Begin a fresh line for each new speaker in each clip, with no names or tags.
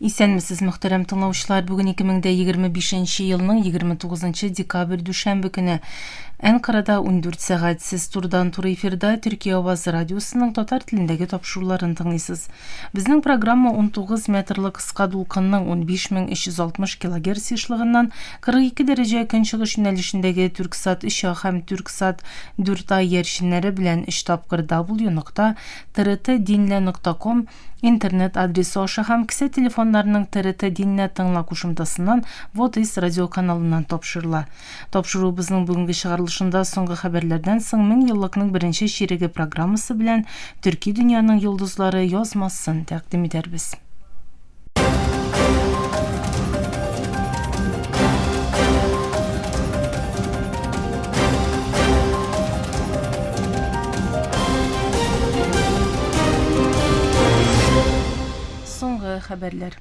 Исәнмесез, мөхтәрәм тыңлаучылар, бүген 2025 елның 29 декабрь дүшәмбе көне. Әнкарада 14 сәгать. Сез турдан-тур эфирда Төркия авазы радиосының татар телендәге тапшыруларын тыңлыйсыз. Безнең программа 19 метрлык кыска дулкынның 15360 кГц ешлыгыннан 42 дәрәҗә көнчыгыш юнәлешендәге Түрксат 3 һәм Түрксат 4А яршиннәре белән 3 тапкыр w.trt.dinle.com интернет адресы аша һәм кесә телефоннарының TRT Dinle тыңла кушымтасыннан Votis радио каналыннан тапшырыла. Тапшыру безнең бүгенге чыгарылышында соңгы хәбәрләрдән соң 1000 еллыкның беренче ширеге программасы белән Төрки дөньяның йолдызлары язмасын тәкъдим итәрбез. Соңгы хәбәрләр.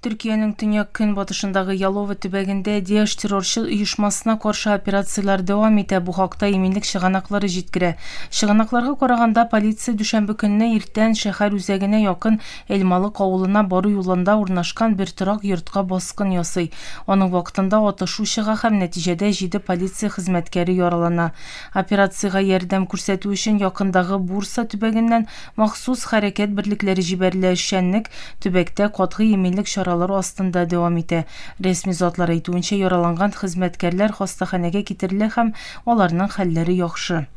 Төркиянең төньяк көнбатышындагы Ялова төбәгендә Даиш террорчы оешмасына каршы операциялар дәвам итә. Бу хакта иминлек чыганаклары җиткерә. Чыганакларга караганда, полиция дүшәмбе көнне иртән шәһәр үзәгенә якын Элмалык авылына бару юлында урнашкан бер торак йортка баскын ясый. Аның вакытында атышу чыга һәм нәтиҗәдә 7 полиция хезмәткәре яралана. Операциягә ярдәм күрсәтү өчен якындагы Бурса төбәгеннән махсус хәрәкәт берлекләре җибәрелә. Эшчәнлек төбәктә катгый иминлек астында дәвам итә. Рәсми затлар әйтүенчә, яраланган хезмәткәрләр хастаханәгә китерелә һәм аларның хәлләре яхшы.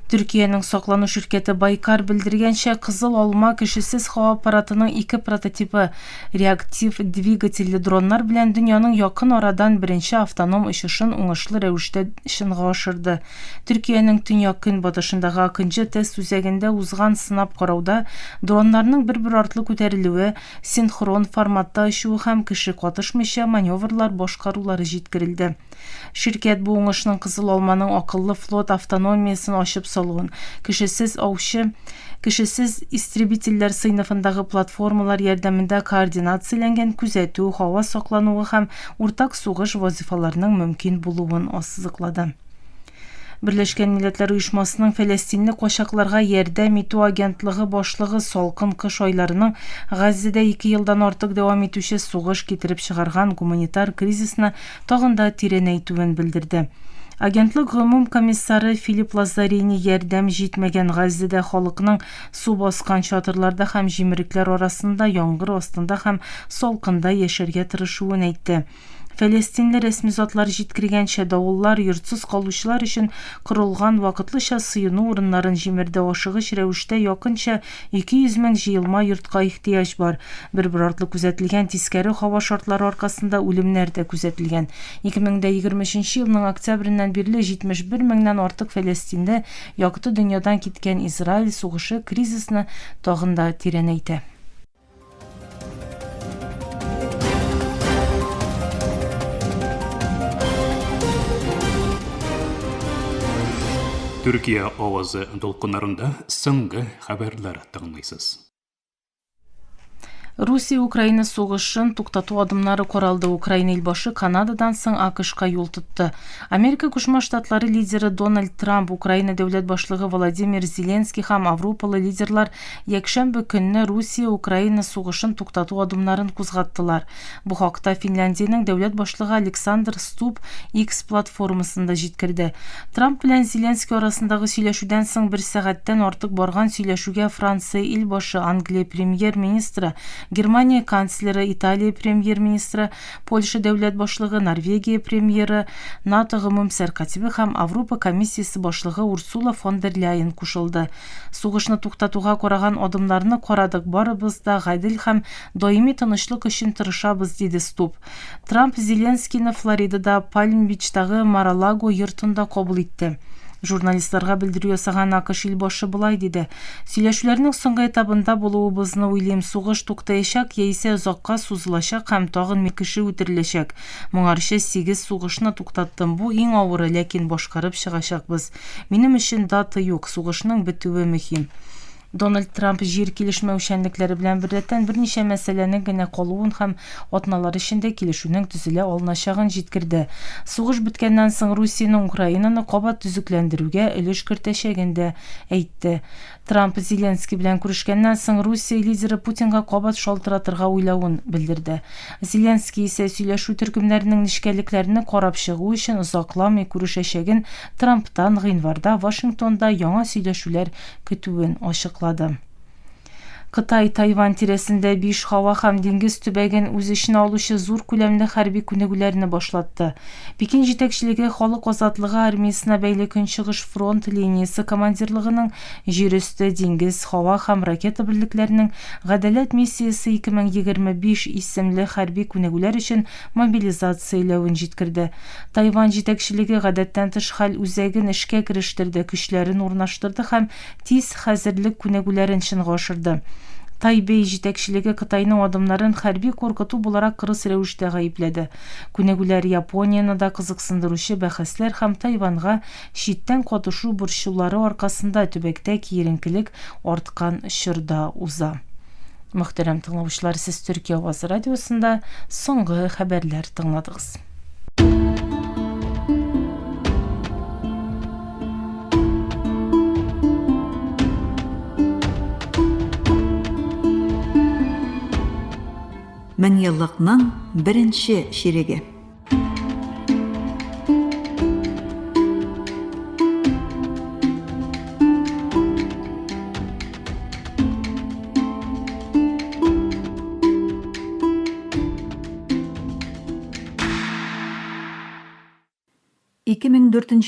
Төркиянең саклану ширкәте Байкар белдергәнчә, Кызыл Алма кешесез һава аппаратының 2 прототипы реактив двигательле дроннар белән дөньяның якын арадан беренче автоном очышын уңышлы рәвештә чынга ашырды. Төркиянең төньяк көнбатышындагы Акынҗы тест үзәгендә узган сынап карауда дроннарның бер-бер артлы күтәрелүе, синхрон форматта очуы һәм кеше катышмыйча маневрлар башкарулары җиткерелде. Ширкәт бу уңышның Кызыл Алманың акыллы флот автономиясын ачып салуын, кешесез истребительләр сыйныфындагы платформалар ярдәмендә координацияләнгән күзәтү, һава саклануы һәм уртак сугыш вазифаларының мөмкин булуын ассызыклады. Берләшкән Милләтләр оешмасының Фәләстинле качакларга ярдәм итү агентлыгы башлыгы салкын кыш айларының Газзада 2 елдан артык дәвам итүче сугыш китереп чыгарган гуманитар кризисны тагын да тирәнәйтүен белдерде. Агентлык гомум комиссары Филипп Лазарини ярдәм җитмәгән Газзада халыкның су баскан чатырларда һәм җимерекләр арасында яңгыр астында һәм салкында яшәргә тырышуын әйтте. Фәләстинле рәсми затлар җиткергәнчә, давыллар йортсыз калучылар өчен корылган вакытлыча сыену урыннарын җимердә. Ашыгыч рәвештә якынча 200 мең җыелма йортка ихтыяҗ бар. Бер-бер артлы күзәтелгән тискәре һава шартлары аркасында үлемнәр дә күзәтелгән. 2023 елның октябреннән бирле 71 меңнән артык фәләстинле якты дөньядан киткән. Израиль сугышы кризисны тагын да тирәнәйтә.
Төркия авазы дулкыннарында соңгы хәбәрләр тыңлыйсыз.
Русия-Украина сугышын туктату адымнары каралды. Украина илбашы Канададан соң АКШка юл тотты. Америка Кушма Штатлары лидеры Дональд Трамп, Украина дәүләт башлыгы Владимир Зеленский һәм Европалы лидерлар якшәмбе көнне Русия-Украина сугышын туктату адымнарын кузгаттылар. Бу хакта Финляндиянең дәүләт башлыгы Александр Ступ X платформасында җиткерде. Трамп белән Зеленский арасындагы сөйләшүдән соң 1 сәгатьтән артык барган сөйләшүгә Франция илбашы, Англия премьер-министры, Германия канцлеры, Италия премьер-министры, Польша дәүләт башлыгы, Норвегия премьеры, НАТО гомумсәр катибы һәм Европа комиссиясе башлыгы Урсула фон дер Ляйен кушылды. Сугышны туктатуга караган адымнарны карадык, барыбыз да гадел һәм даими тынычлык өчен тырышабыз, диде Ступ. Трамп Зеленскийны Флоридада Пальм-Бичтагы Мар-а-Лаго йортында кабул итте. Журналистларга белдерү ясаган АКШ илбашы булай диде. Сөйләшүләрнең соңгы этабында булуыбызны уйлыйм. Сугыш туктаячак, яисә озакка сузылачак һәм тагын 1 кеше үтереләчәк. Моңарчы 8 сугышны туктаттым. Бу иң авыры, ләкин башкарып чыгачакбыз. Минем өчен дата юк, сугышның бетүе мөһим. Дональд Трамп җир килешмәүчәнлекләре белән бердән берничә мәсьәләнең генә калуын һәм атналар эчендә килешүнең төзелә алыначагын җиткерде. Сугыш биткәннән соң Русиянең Украинаны кабат төзекләндерүгә өлеш кертәчәген дә әйтте. Трамп Зеленский белән күрешкәннән соң Русия лидеры Путинга кабат шалтыратырга уйлавын белдерде. Зеленский исә сөйләшү төркемнәренең нечкәлекләрне карап чыгу өчен озакламый күрешәчәген Трамптан гыйнварда Вашингтонда яңа сөйләшүләр көтүен ачыклады. Кытай Тайвань тирәсендә 5 һава һәм диңгез төбәген үз эченә алучы зур күләмле хәрби күнегүләрне башлатты. Пекин җитәкчелеге Халык азатлыгы армиясына бәйле Көнчыгыш фронт линиясе командирлыгының җир өсте, диңгез, һава һәм ракета берлекләренең Гадаләт миссиясе 2025 исемле хәрби күнегүләр өчен мобилизацияләвен җиткерде. Тайвань җитәкчелеге гадәттән тыш хәл үзәген эшкә керештерде, көчләрен урнаштырды һәм тиз хәзерлек күнегүләрен чынга ашырды. Тайбэй җитәкчелеге Кытайның адымнарын хәрби куркыту буларак кырыс рәвештә гаепләде. Күнегүләр Японияны да кызыксындыручы бәхәсләр һәм Тайваньга читтән катышу борчулары аркасында төбәктә киеренкелек арткан чорда уза. Мөхтәрәм тыңлаучылар, сез Төркия Авазы радиосында соңгы хәбәрләр тыңладыгыз.
Мең еллыкның беренче ширеге.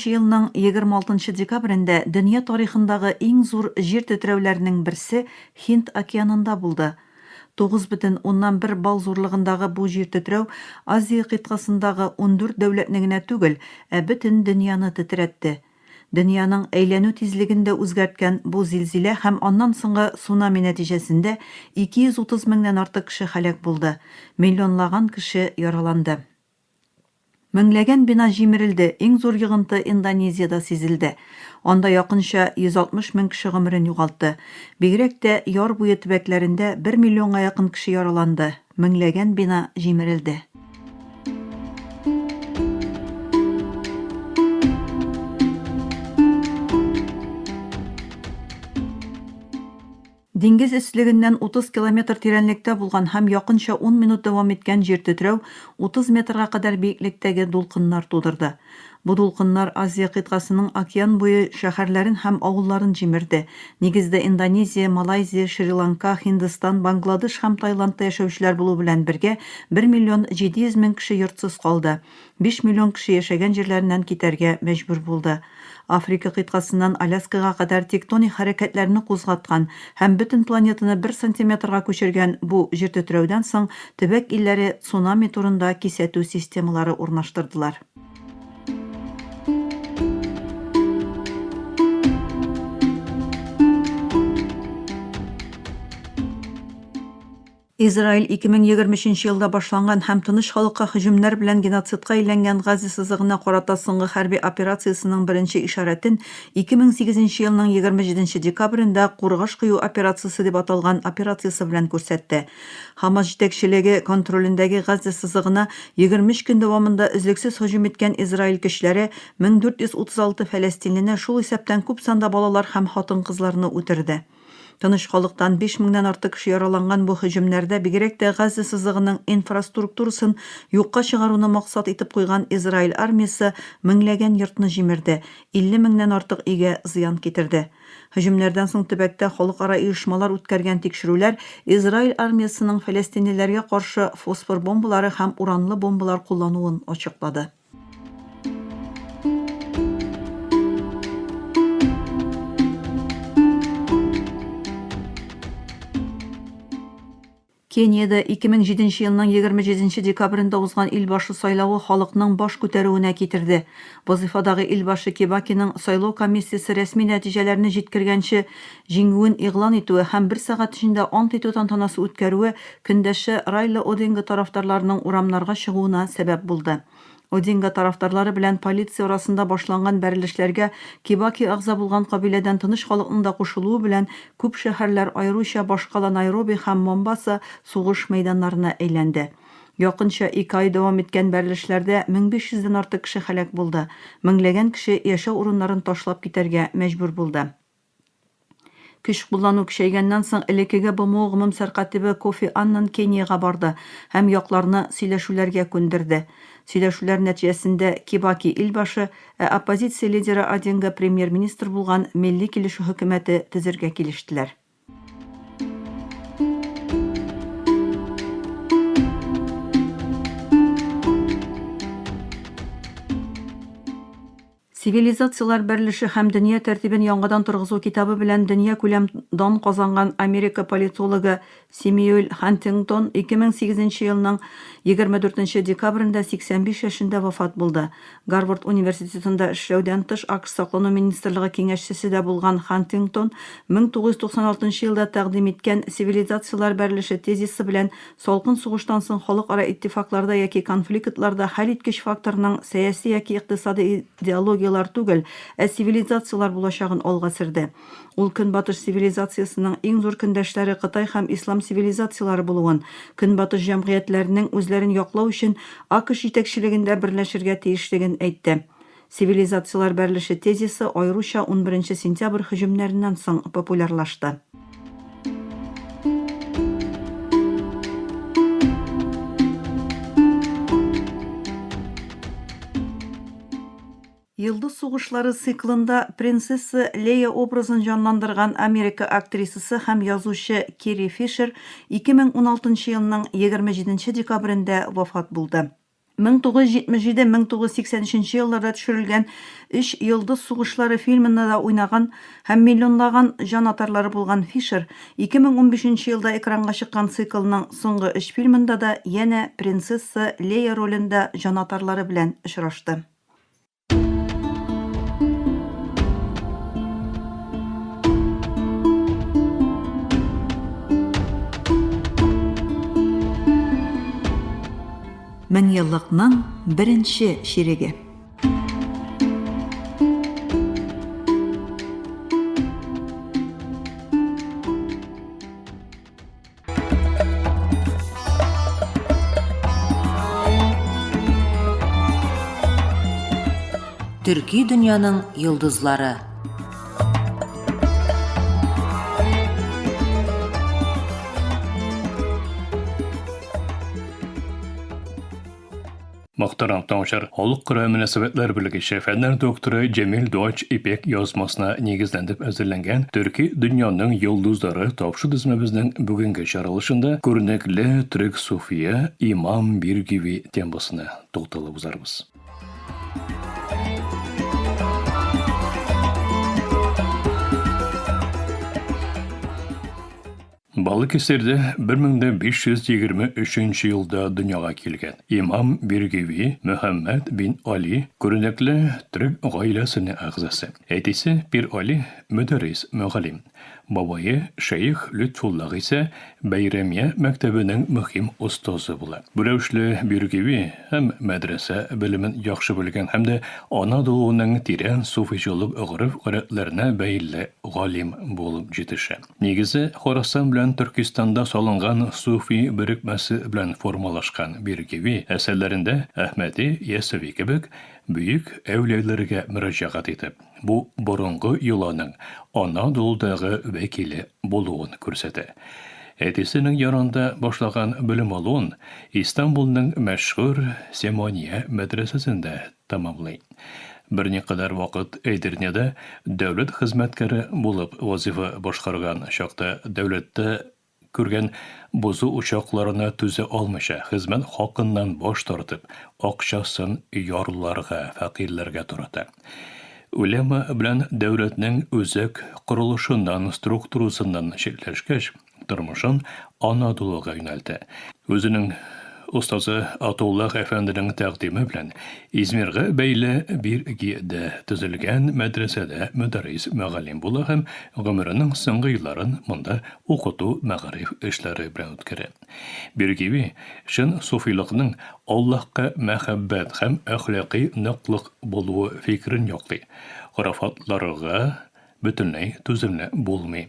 Елның 26 декабрендә дөнья тарихындагы иң зур җир тетрәүләренең берсе Һинд океанында булды. 9,1 балл зурлыгындагы бу җир тетрәү Азия кыйтгасындагы 14 дәүләтне генә түгел, ә бөтен дөньяны тетрәтте. Дөньяның әйләнү тизлегендә үзгәрткән бу зилзилә һәм аннан соңгы цунами нәтиҗәсендә 230 меңнән артык кеше һәлак булды, миллионлаган кеше яраланды. Меңләгән бина җимерелде, иң зур йогынты Индонезиядә сизелде. Анда якынча 160 мең кеше гомерен югалтты. Бигрәк тә яр буе төбәкләрендә 1 миллионга якын кеше яраланды. Меңләгән бина җимерелде. Диңгез өслегеннән 30 километр тирәнлектә булган һәм якынча 10 минут дәвам иткән җир тетрәү 30 метрга кадәр биеклектәге дулкыннар тудырды. Бу дулкыннар Азия кыйтгасының океан буе шәһәрләрен һәм авылларын җимерде. Нигездә Индонезия, Малайзия, Шри-Ланка, Һиндстан, Бангладеш һәм Таиландта яшәүчеләр булу белән бергә 1 миллион 700 мең кеше йортсыз калды. 5 миллион кеше яшәгән җирләреннән китәргә мәҗбүр булды. Африка кыйтгасыннан Аляскага кадәр тектоник хәрәкәтләрне кузгаткан һәм бөтен планетаны 1 сантиметрга күчергән бу җир тетрәүдән соң төбәк илләре цунами турында кисәтү системалары урнаштырдылар. Израиль 2023 елда башланган һәм тыныч халыкка һөҗүмнәр белән геноцидка әйләнгән Газа сызыгына карата соңгы хәрби операциясының беренче ишарәтен 2008 елның 27 декабрендә Кургаш кыю операциясе дип аталган операциясе белән күрсәтте. Хамас җитәкчелеге контролендәге Газа сызыгына 23 көн дәвамында өзлексез һөҗүм иткән Израиль көчләре 1436 фәләстинлене, шул исәптән күп санда балалар һәм хатын-кызларны үтерде. Тыныч халыктан 5 меңнән артык кеше яраланган бу һөҗүмнәрдә бигрәк тә Газа сызыгының инфраструктурасын юкка чыгаруны максат итеп куйган Израиль армиясе меңләгән йортны җимерде, 50 меңнән артык өйгә зыян китерде. Һөҗүмнәрдән соң төбәктә халыкара оешмалар үткәргән тикшерүләр Израиль армиясының фәләстинлеләргә каршы фосфор бомбалары һәм уранлы бомбалар куллануын ачыклады. Кенияда 2007 елның 27 декабрендә узган илбашы сайлауы халыкның баш күтәрүенә китерде. Вазифадагы илбашы Кибакиның сайлау комиссиясе рәсми нәтиҗәләрне җиткергәнче җиңүен игълан итүе һәм 1 сәгать эчендә ант итү тантанасы үткәрүе көндәше Райла Одинга тарафдарларының урамнарга чыгуына сәбәп булды. Одинга тарафдарлары белән полиция арасында башланган бәрелешләргә Кибаки агза булган кабиләдән тыныч халыкның да кушылуы белән күп шәһәрләр, аеруча башкала Найроби һәм Момбаса сугыш мәйданнарына әйләнде. Якынча 2 ай дәвам иткән бәрелешләрдә 1500дән артык кеше һәлак булды. Меңләгән кеше яшәү урыннарын ташлап китәргә мәҗбүр булды. Көч куллану көчәйгәннән соң элеккегә БМО гомум сәркатибе Кофи Аннан Кенияга барды һәм якларны сөйләшүләргә күндерде. Сөйләшүләр нәтиҗәсендә Кибаки илбашы, оппозиция лидеры Одинга премьер-министр булган милли килешү хөкүмәте төзергә килештеләр. Цивилизациялар берлеше һәм дөнья тәртибен яңадан торгызу китабы белән дөнья күләм дан казанган Америка политологы Сэмюэл Хантингтон 2008 елның 24 декабрендә 85 яшендә вафат булды. Гарвард университетында эшләүдән тыш АКШ саклану министрлыгы киңәшчесе дә булган Хантингтон 1996 елда тәкъдим иткән цивилизациялар берлеше тезисы белән салкын сугыштан соң халыкара иттифакларда яки конфликтларда хәл иткеч факторның сәяси яки икътисади идеологиялар түгел, цивилизациялар булачагын алга сөрде. Ул Көнбатыш цивилизациясының иң зур көндәшләре Кытай һәм ислам цивилизациялары булуын, Көнбатыш җәмгыятьләренең үзләрен яклау өчен АКШ җитәкчелегендә берләшергә тиешлеген әйтте. Цивилизациялар берлеше тезисы аеруча 11 сентябрь һөҗүмнәреннән соң популярлашты. Йылдыз сугышлары циклында принцесса Лея образын жанландырган Америка актрисасы һәм язучы Керри Фишер 2016 елның 27 декабрендә вафат булды. 1977-1983 елларда төшерелгән 3 йылдыз сугышлары фильмында да уйнаган һәм миллионлаган җан атарлары булган Фишер 2015 елда экранга чыккан циклның соңгы 3 фильмында да янә принцесса Лея ролендә җан атарлары белән очрашты. Мен еллыкның беренче ширеге.
Төрки дөньяның йолдызлары.
Muhtaram tamaşar, Halkara Münasebetler Birliği Fenler Doktoru Cemil Doğaç İpek yazmasına negizlenip hazırlangan Türkiye Dünyanın Yıldızları topşu dizimimizin bugünkü çağrılışında görnekli Türk Sufiye İmam Birgivi temasına to'xtalib o'zarmiz. Balıkesir'de 1523 yılda dünyaya kelgan İmam Birgivi Muhammed bin Ali ko'rinakli Türk oilasining a'zosi. Aytisi Pir Ali müderris muallim. Babayı Şeyh Lütfullah ise Bayramiya maktabining muhim ustozi bo'ladi. Buravishli Birgivi hem madrasa bilimin yaxshi bilgan hamda Anadolu'nun teran sufichilik urf-odatlarına bayilli g'olim bo'lib jetishi. Negizi Xorasan bilan Turkistonda solingan sufi birikmasi bilan formalashgan Birgivi eserlerinde Ahmadi Yasavi kabi büyük evliyalarga mürajaat etib, bu burungi yılanın Anadolu'dagi vekili buluğunu ko'rsatdi. Etisining yanında başlagan bilim aluun İstanbul'ның meşhur Semoniya madrasasında tamamlaydi. Bir neqadar vaqt Edirne'de davlat xizmatkari bo'lib vazifa boshqargan şaqda davlatda ko'rgan buzu uchoqlarini tuza olmasha xizmat haqqından bosh tortib, oqshasin yorlarga, faqirlarga turadi. Ulama bilan davlatning o'zak qurilishidan, strukturasidan chetlashgach, turmushin Anadolu'ga yo'naldi. O'zining ustozi Atullah Efendining taqdimi bilan İzmirga bayli bir gida tuzilgan madrasada müderris muallim bo'lib ham umrining so'nggi yillarini bunda o'qutuv ma'rif ishlari bilan o'tkazdi. Birgivi shin sufiylikning Allohga muhabbat ham axloqiy naqliq bo'luvi fikrin yo'qdi. Xurafatlarga butunlay tuzimli bo'lmay.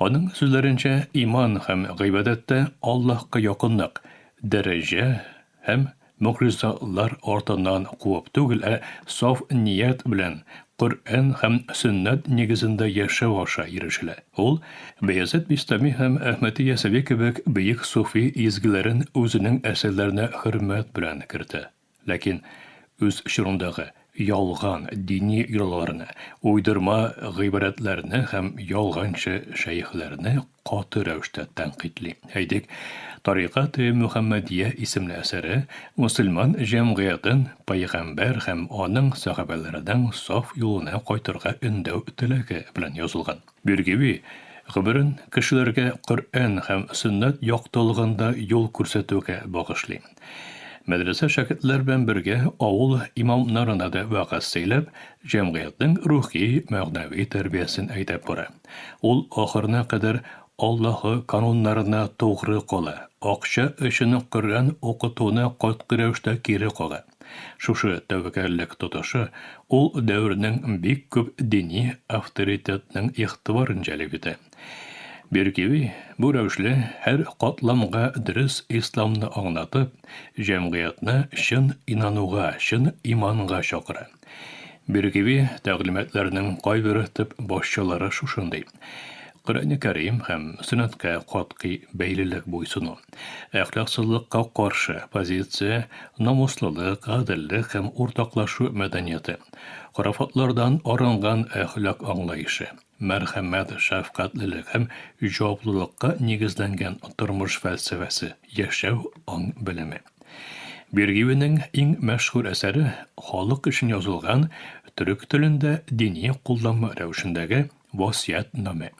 Onun so'zlarincha iman ham ibodatda Allohga yaqinlik derece hem muhrizlar ortadan quvып түгел, saf niyet bilen Qur'an hem sünnet negizinde yaşav aşa erişile. Ol, Beyazıt Bistami hem Ahmeti Yasavi kebek büyük sufi izgilerin özünün eserlerine hürmet bilen kirdi. Lakin öz şurundağı yalğan dini yollarını, uydurma gıybretlerini hem yalğançı şeyhlerini katı rəvişdə tənqidli. Heydik, Tariqat-ı Muhammediye isimli eseri, Müslüman cemgiyetin Peygamber hem onun sahabelerden saf yoluna koyturga ündəv tilegi bilen yazılgan. Bir gibi, Gıbırın kişilerge Kur'an hem sünnet yoktolğunda yol kürsətuge bağışlı. Medrese şakirtler ben birge avul imamlarına da vaqas seylep, cemgiyetin ruhi məğnavi terbiyesin aytap bura. Ol ahırına kadar Allah'ı kanunlarına doğru kola, akşa işini Kur'an okutuğuna katkı kiri kola. Şuşu tevkellik tutuşu, ol devrinin bir köp dini avtoritetinin ihtibarın celebidi. Bir gibi, bu rəvişli her katlamga dürüst İslam'ını anlatıp, cemgiyatına şın inanuğa, şın imanға şakıra. Bir gibi, təqlimatlarının qaybırıtıp başçaları şuşunday. Qur'an-ı Kerim hem sünnetke katkı beylilik boysunu, ahlaksızlıkka karşı pozitsiya, namuslılık, adillik hem ortaklaşu medeniyeti, hurafatlardan arıngan ahlak anlayışı, merhamet, şefkatlilik hem icablılıkka negizlengen turmuş felsefesi, yaşav an bilimi. Bir gibinin en meşhur eseri, halk için yazılgan, Türk tilinde dini kullanma rəvişindəgi vasiyetname.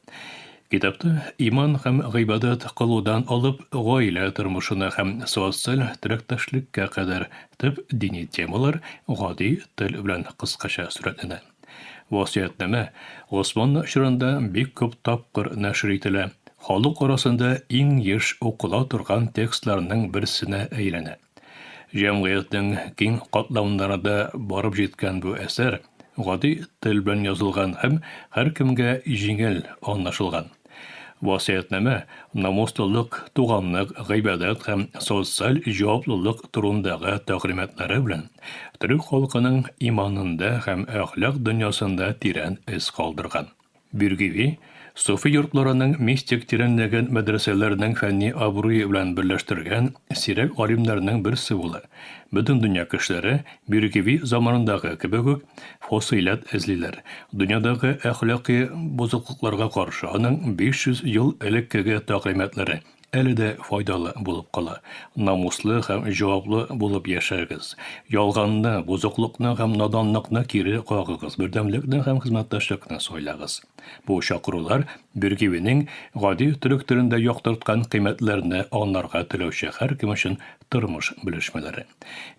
Kitapta iman hem gıybadat kılıdan alıp gaile turmuşuna hem sosyal traktaşlıkka kadar tıp dini temalar gadi til bilen kıskaça suretlenə. Vasiyetname Osmanlı şırında bir köp tapqır neşr etile, halk arasında en yaş okula turgan tekstlarının birisine eylene. Cemgiyetin keng katlamlarında barıp jetken bu eser, gadi til bilen yazılgan hem her kimge jingel anlaşılgan. Vasiyetname, namusluluk, tuğanlık, gıybadat hem sosyal cevaplılık turundağı takrimatları bilen Türk halkının imanında hem ahlak dünyasında tiren iz kaldırgan. Bir gibi, Sufi yurtlarının mistik tirenlegen medreselerinin fenni abruyu bilen birleştirgen sirek alimlerinin birisi bulu. Bütün dünya kişileri bir gibi zamanındağı kibegük fosilat ezliler. Dünyadaki ahlaki bozukluklarga karşı onun 500 yıl elekkege taklimatları әлі де файдалы болып қала. Намуслы һәм жауаплы болып яшәгез. Ялганны, бузыклыкны һәм наданлыкны кире кагыгыз. Бердәмлекне һәм хезмәттәшлекне сайлагыз. Бу чакырулар бергевенең гади төрек телендә яктырткан кыйммәтләрне аңларга теләүче һәркем өчен тормыш белешмәләре.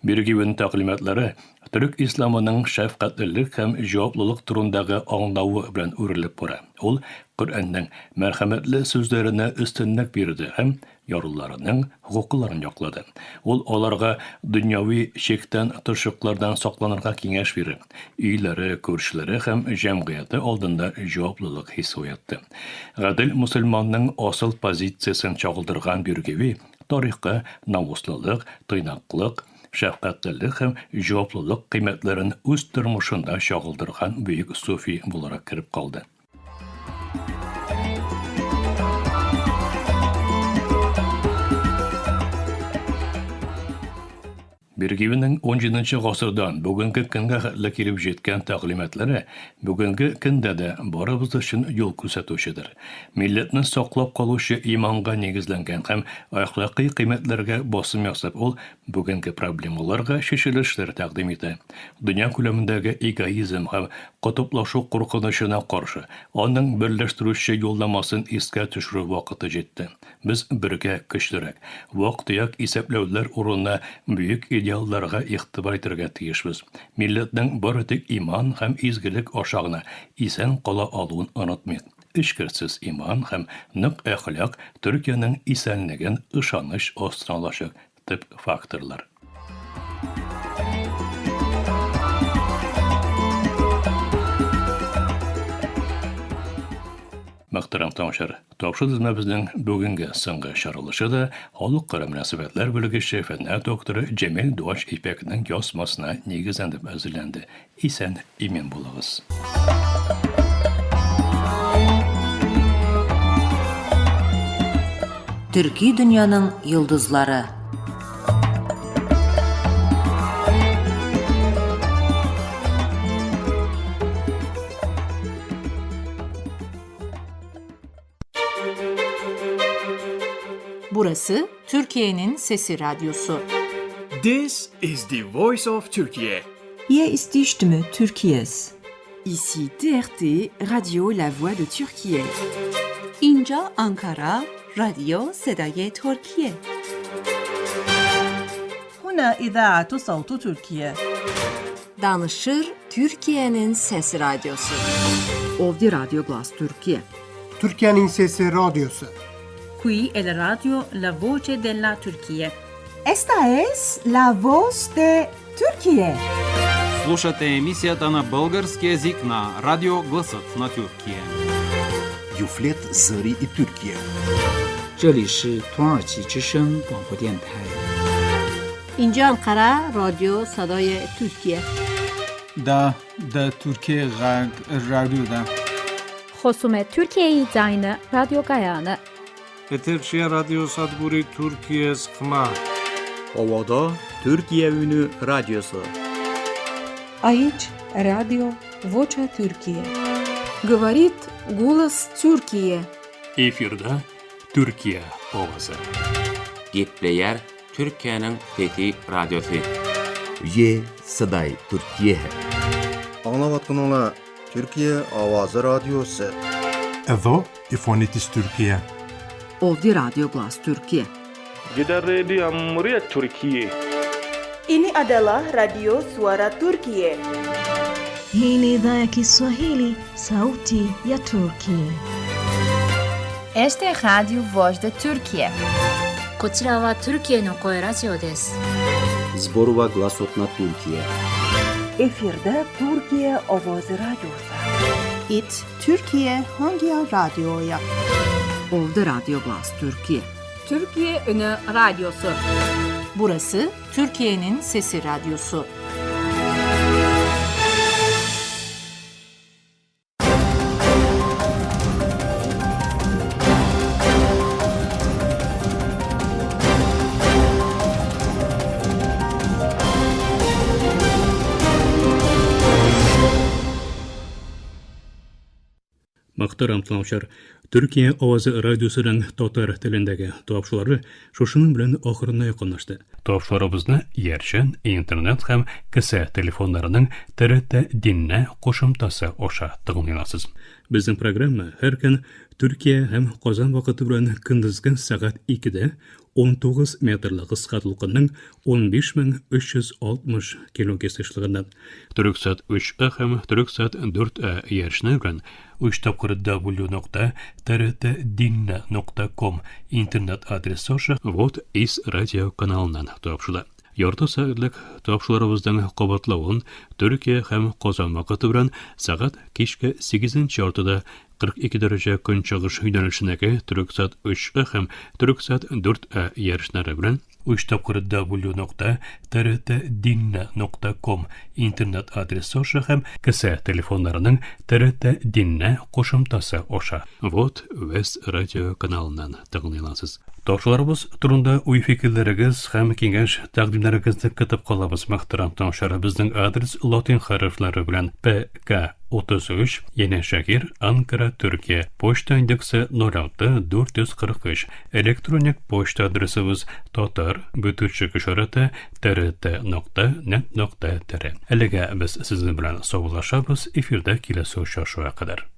Бергевен тәкълиматлары Türk İslamının şefkatlilik hem cevaplık turundagi аңлауы bilen үрелеп bura. Ул Kur'an'ның merhametli sözlerine üstünlük berdi hem yarullarının hukuklarını yakladı. Ул alarga dünyavi şekten tırşıklardan saklanırga kengeş verir. Üyleri, körşüleri hem cemiyeti aldığında cevaplılık hissi oyatdı. Gadil Müslümanның asıl pozitsiyasını çağıldırgan bir gibi tarihka namuslılık, tıynaklık, şefkatlilik hem cevaplılık kıymetlerin üst durmuşunda şağıldırgan büyük sufi bularak kirip kaldı. Бергевенең 17-нче гасырдан бүгенге көнгә хәтле килеп җиткән тәгълиматлары бүгенге көндә дә барыбыз өчен юл күрсәтүчедер. Милләтне саклап калучы иманга нигезләнгән һәм әхлакый кыйммәтләргә басым ясап, ул бүгенге проблемаларга шешелешләр тәкъдим итә. Дөнья күләмендәге эгоизм һәм кутуплашу куркынычына каршы аның берләштерүче юлламасын искә төшерү вакыты җитте. Без бергә көчлерәк, вак-төяк исәпләүләр урынына бөек идеалларга игътибар итәргә тиешбез. Милләтнең бары тик иман һәм изгелек ашагына исән кала алуын онытмыйк. Эшкерсез иман һәм нык әхлак Төркиянең исәнлеген ышаныч астына алачак төп факторлар. Мөхтәрәм тамашачылар, тапшырды безнең бүгенге соңгы чаралышы да халыкара мөнәсәбәтләр бүлегеше фәннәр докторы Җәмил Дуаш Ипәкнең ясмасына нигезләнеп әзерләнде. Исән имен булыгыз.
Төрки дөньяның йолдызлары.
Burası Türkiye'nin Sesi Radyosu.
This is the voice of Turkey.
Hier ist die Stimme Türkiye's.
Ici TRT, Radio La Voix de Türkiye.
اینجا آنکارا، رادیو صدای ترکیه.
هنا إذاعة صوت تركيا.
Danışır Türkiye'nin Sesi Radyosu.
Ovdi Radyo Glas Türkiye.
Türkiye'nin Sesi Radyosu.
Qui è la radio La Voce della Turquía.
Esta es La Voz de Turquía.
Слушате емисията на български език на Радио Гласът на Тюркия.
Юфлет Зари и Тюркия.
这里是土耳其之声广播电台。
اینجا انقره رادیو صدای ترکیه.
دا ترکیه غرب رادیو دا.
خصوم ترکیه زاین رادیو گایانه.
Eterşehir Radyo Sadburi Türkiye Sıkma.
Ovada Türkiye Ünü Radyosu.
Aici Radio Vocea Türkiye.
Говорит голос Türkiye.
Efirde Türkiye ovası.
Gepleyer Türkiye'nin Fethi Radyosu.
Ye Saday Türkiye.
Anlavatkanlar Türkiye Avazı Radyosu.
Edo İfonitis Türkiye.
Ovdi Radyo Glas Türkiye.
Gider Radio Cumhuriyet Türkiye.
Ini adalah Radio Suara Turkiye.
Hii ni idhaa ya Kiswahili, sauti ya Turkiye.
Este es Radio Voz de Turkiye.
こちらはトルキエの声ラジオです。
Zborova Glasot na Türkiye.
Efirde Türkiye Avazı Radyosu.
It Türkiye hangi radyoya?
Ovdi Radyo Glas Türkiye.
Türkiye Ünü Radyosu. Burası Türkiye'nin Sesi Radyosu.
Мөхтәрәм тыңлаучылар, Türkiye Avazı Radyosu'nun татар телендәге тапшырулары шушының белән ахырына якынлашты. Тапшыруларыбызны Яршан, интернет һәм кесә телефоннарының TRT Dinle кушымтасы аша тыңлыйларсыз. Безнең программа һәр көн Türkiye һәм Казан вакыты белән көндезге сәгать 2-дә 19 метрлык кыскалыкның 15360 килогерц-лыгында Түрксат 3 һәм Түрксат 4 ярышны белән www.trtdinle.com интернет адресы аша вот из радио каналыннан тапшырыла. Ярты сәгатьлек тапшыруларыбызның кабатлавын Төркия һәм Казан вакыты белән сәгать кичке 8-нче яртыда 42 дәрәҗә көнчыгыш юнәлешендәге Түрксат 3 һәм Түрксат 4 ярышлары белән www.trtdinle.com интернет адресы аша һәм кесә телефоннарының TRT Dinle кушымтасы аша вот Вес радио каналыннан тыңлыйларсыз. Тапшыруларыбыз турында уй-фикерләрегез һәм киңәш тәкъдимнәрегезне көтеп калабыз. Мөхтәрәм тыңлаучылар, безнең адрес латин хәрефләре белән PK33 Яне Шакир, Анкара, Төркия. Почта индексы 06443. Электроник почта адресыбыз tatar@trt.net.tr. Әлегә без сезнең белән саубуллашабыз. Эфирдә киләсе очрашуга кадәр.